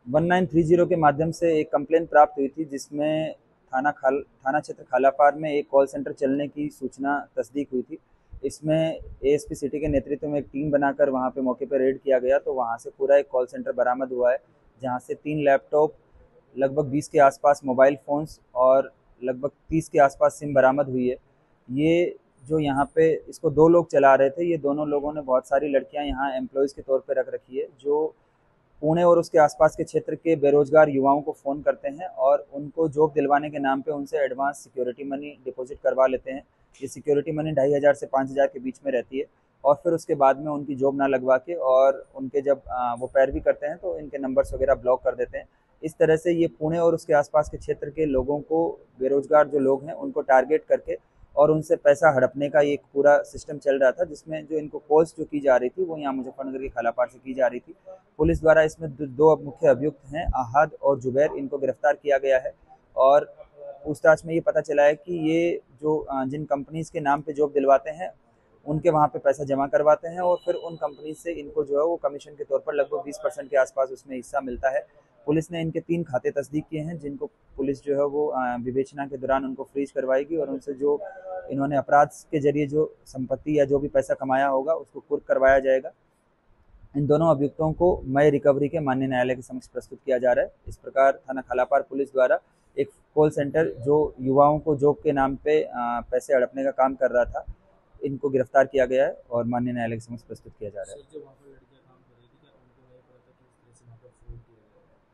1930 के माध्यम से एक कंप्लेंट प्राप्त हुई थी, जिसमें थाना क्षेत्र खालापार में एक कॉल सेंटर चलने की सूचना तस्दीक हुई थी। इसमें एएसपी सिटी के नेतृत्व में एक टीम बनाकर वहां पे मौके पर रेड किया गया, तो वहां से पूरा एक कॉल सेंटर बरामद हुआ है, जहां से 3 लैपटॉप, लगभग 20 के आसपास मोबाइल फ़ोन्स और लगभग 30 के आसपास सिम बरामद हुई है। ये जो यहाँ पे इसको 2 लोग चला रहे थे, ये दोनों लोगों ने बहुत सारी लड़कियां यहाँ एम्प्लॉयज़ के तौर पे रख रखी है, जो पुणे और उसके आसपास के क्षेत्र के बेरोजगार युवाओं को फ़ोन करते हैं और उनको जॉब दिलवाने के नाम पे उनसे एडवांस सिक्योरिटी मनी डिपॉजिट करवा लेते हैं। ये सिक्योरिटी मनी 2500 से 5000 के बीच में रहती है, और फिर उसके बाद में उनकी जॉब ना लगवा के और उनके जब वो पैरवी करते हैं तो इनके नंबर्स वगैरह ब्लॉक कर देते हैं। इस तरह से ये पुणे और उसके आसपास के क्षेत्र के लोगों को, बेरोजगार जो लोग हैं उनको टारगेट करके और उनसे पैसा हड़पने का एक पूरा सिस्टम चल रहा था, जिसमें जो इनको कॉल्स जो की जा रही थी वो यहाँ मुजफ्फरनगर के खालापार से की जा रही थी। पुलिस द्वारा इसमें दो मुख्य अभियुक्त हैं, अहाद और जुबैर, इनको गिरफ्तार किया गया है। और पूछताछ में ये पता चला है कि ये जो जिन कंपनीज के नाम पे जॉब दिलवाते हैं उनके वहाँ पे पैसा जमा करवाते हैं और फिर उन कंपनी से इनको जो है वो कमीशन के तौर पर लगभग 20% के आसपास उसमें हिस्सा मिलता है। पुलिस ने इनके 3 खाते तस्दीक किए हैं, जिनको पुलिस जो है वो विवेचना के दौरान उनको फ्रीज करवाएगी और उनसे जो इन्होंने अपराध के जरिए जो संपत्ति या जो भी पैसा कमाया होगा उसको कुर्क करवाया जाएगा। इन दोनों अभियुक्तों को मई रिकवरी के माननीय न्यायालय के समक्ष प्रस्तुत किया जा रहा है। इस प्रकार थाना खालापार पुलिस द्वारा एक कॉल सेंटर जो युवाओं को जॉब के नाम पे पैसे हड़पने का काम कर रहा था, इनको गिरफ्तार किया गया है और माननीय न्यायालय के समक्ष प्रस्तुत किया जा रहा है।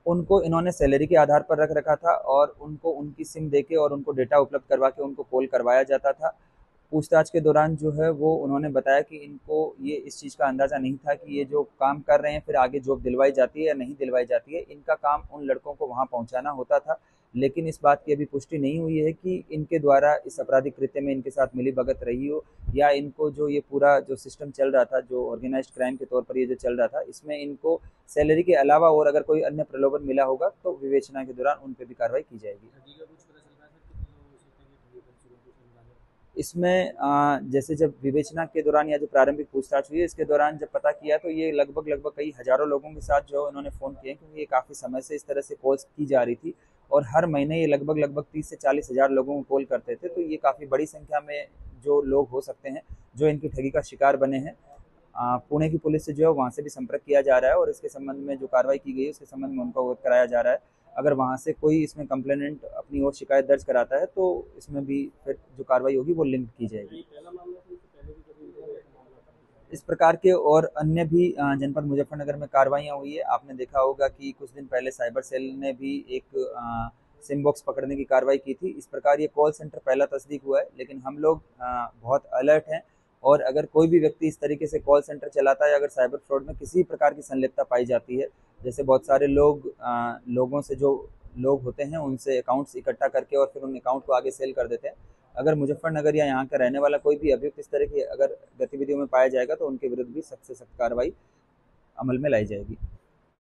उनको इन्होंने सैलरी के आधार पर रख रखा था और उनको उनकी सिम देके और उनको डेटा उपलब्ध करवा के उनको कॉल करवाया जाता था। पूछताछ के दौरान जो है वो उन्होंने बताया कि इनको ये इस चीज़ का अंदाज़ा नहीं था कि ये जो काम कर रहे हैं फिर आगे जॉब दिलवाई जाती है या नहीं दिलवाई जाती है। इनका काम उन लड़कों को वहाँ पहुँचाना होता था, लेकिन इस बात की अभी पुष्टि नहीं हुई है कि इनके द्वारा इस आपराधिक कृत्य में इनके साथ मिलीभगत रही हो, या इनको जो ये पूरा जो सिस्टम चल रहा था, जो ऑर्गेनाइज्ड क्राइम के तौर पर ये जो चल रहा था, इसमें इनको सैलरी के अलावा और अगर कोई अन्य प्रलोभन मिला होगा तो विवेचना के दौरान उन पर भी कार्रवाई की जाएगी। इसमें जैसे जब विवेचना के दौरान या जो प्रारंभिक पूछताछ हुई है इसके दौरान जब पता किया तो ये लगभग लगभग कई हज़ारों लोगों के साथ जो उन्होंने फ़ोन किए, क्योंकि ये काफ़ी समय से इस तरह से कॉल्स की जा रही थी और हर महीने ये लगभग लगभग 30 से 40 हज़ार लोगों को कॉल करते थे। तो ये काफ़ी बड़ी संख्या में जो लोग हो सकते हैं जो इनकी ठगी का शिकार बने हैं। पुणे की पुलिस से जो है वहाँ से भी संपर्क किया जा रहा है और इसके संबंध में जो कार्रवाई की गई है उसके संबंध में उनको अवगत कराया जा रहा है। अगर वहाँ से कोई इसमें कंप्लेनेंट अपनी ओर शिकायत दर्ज कराता है तो इसमें भी फिर जो कार्रवाई होगी वो लिंक की जाएगी। इस प्रकार के और अन्य भी जनपद मुजफ्फरनगर में कार्रवाइयाँ हुई है। आपने देखा होगा कि कुछ दिन पहले साइबर सेल ने भी एक सिम बॉक्स पकड़ने की कार्रवाई की थी। इस प्रकार ये कॉल सेंटर पहला तस्दीक हुआ है, लेकिन हम लोग बहुत अलर्ट हैं और अगर कोई भी व्यक्ति इस तरीके से कॉल सेंटर चलाता है, अगर साइबर फ्रॉड में किसी प्रकार की संलिप्तता पाई जाती है, जैसे बहुत सारे लोगों से जो लोग होते हैं उनसे अकाउंट्स इकट्ठा करके और फिर उन अकाउंट को आगे सेल कर देते हैं। अगर मुजफ्फरनगर या यहाँ का रहने वाला कोई भी अभियुक्त इस तरह की अगर गतिविधियों में पाया जाएगा तो उनके विरुद्ध भी सख्त से सख्त कार्रवाई अमल में लाई जाएगी।